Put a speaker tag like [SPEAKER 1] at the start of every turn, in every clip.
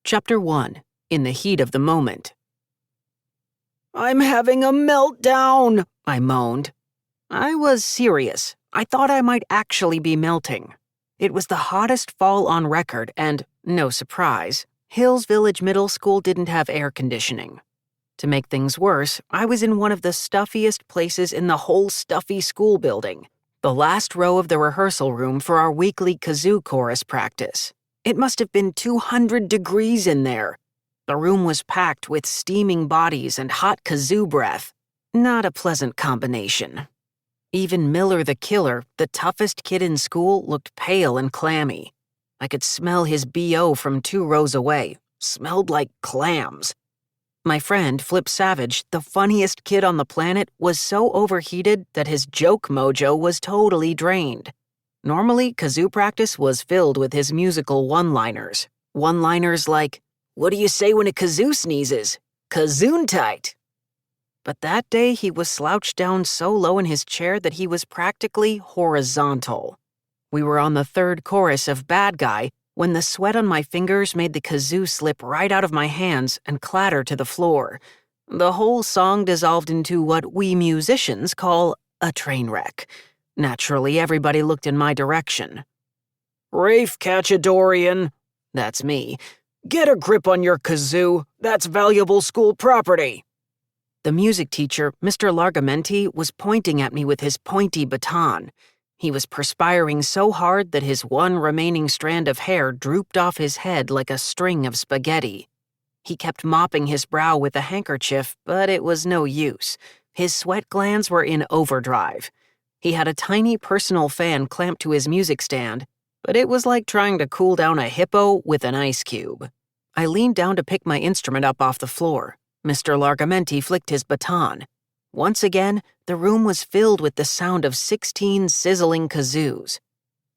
[SPEAKER 1] Chapter 1. In the Heat of the Moment.
[SPEAKER 2] "I'm having a meltdown,"
[SPEAKER 1] I moaned. I was serious. I thought I might actually be melting. It was the hottest fall on record, and, no surprise, Hills Village Middle School didn't have air conditioning. To make things worse, I was in one of the stuffiest places in the whole stuffy school building, the last row of the rehearsal room for our weekly kazoo chorus practice. It must have been 200 degrees in there. The room was packed with steaming bodies and hot kazoo breath. Not a pleasant combination. Even Miller the Killer, the toughest kid in school, looked pale and clammy. I could smell his BO from 2 rows away. Smelled like clams. My friend, Flip Savage, the funniest kid on the planet, was so overheated that his joke mojo was totally drained. Normally, kazoo practice was filled with his musical one-liners. One-liners like, "What do you say when a kazoo sneezes? Kazoon-tight." But that day he was slouched down so low in his chair that he was practically horizontal. We were on the 3rd chorus of Bad Guy when the sweat on my fingers made the kazoo slip right out of my hands and clatter to the floor. The whole song dissolved into what we musicians call a train wreck. Naturally, everybody looked in my direction.
[SPEAKER 2] "Rafe Cachadorian,"
[SPEAKER 1] that's me,
[SPEAKER 2] "get a grip on your kazoo. That's valuable school property."
[SPEAKER 1] The music teacher, Mr. Largamenti, was pointing at me with his pointy baton. He was perspiring so hard that his one remaining strand of hair drooped off his head like a string of spaghetti. He kept mopping his brow with a handkerchief, but it was no use. His sweat glands were in overdrive. He had a tiny personal fan clamped to his music stand, but it was like trying to cool down a hippo with an ice cube. I leaned down to pick my instrument up off the floor. Mr. Largamenti flicked his baton. Once again, the room was filled with the sound of 16 sizzling kazoos.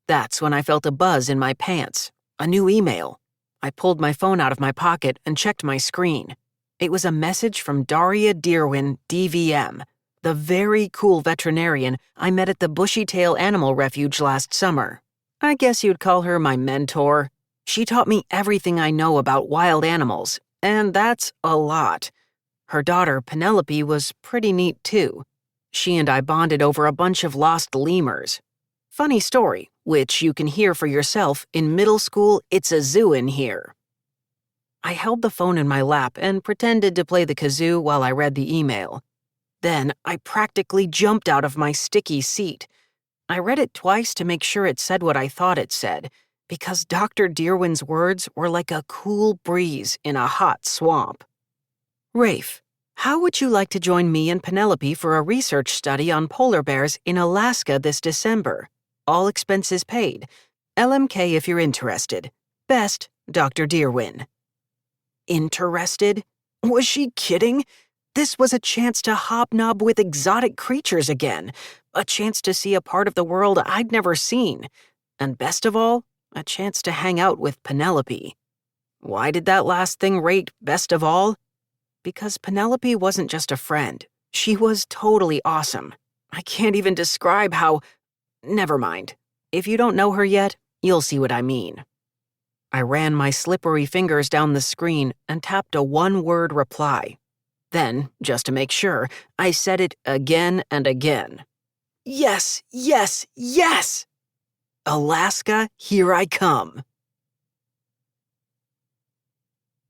[SPEAKER 1] That's when I felt a buzz in my pants. A new email. I pulled my phone out of my pocket and checked my screen. It was a message from Daria Deerwin, DVM, the very cool veterinarian I met at the Bushytail Animal Refuge last summer. I guess you'd call her my mentor. She taught me everything I know about wild animals, and that's a lot. Her daughter, Penelope, was pretty neat too. She and I bonded over a bunch of lost lemurs. Funny story, which you can hear for yourself in Middle School It's a Zoo in Here. I held the phone in my lap and pretended to play the kazoo while I read the email. Then I practically jumped out of my sticky seat. I read it twice to make sure it said what I thought it said, because Dr. Deerwin's words were like a cool breeze in a hot swamp. Rafe, how would you like to join me and Penelope for a research study on polar bears in Alaska this December? All expenses paid. LMK if you're interested. Best, Dr. Deerwin. Interested? Was she kidding? This was a chance to hobnob with exotic creatures again, a chance to see a part of the world I'd never seen, and best of all, a chance to hang out with Penelope. Why did that last thing rate best of all? Because Penelope wasn't just a friend. She was totally awesome. I can't even describe how... Never mind. If you don't know her yet, you'll see what I mean. I ran my slippery fingers down the screen and tapped a one-word reply. Then, just to make sure, I said it again and again. Yes, yes, yes! Alaska, here I come.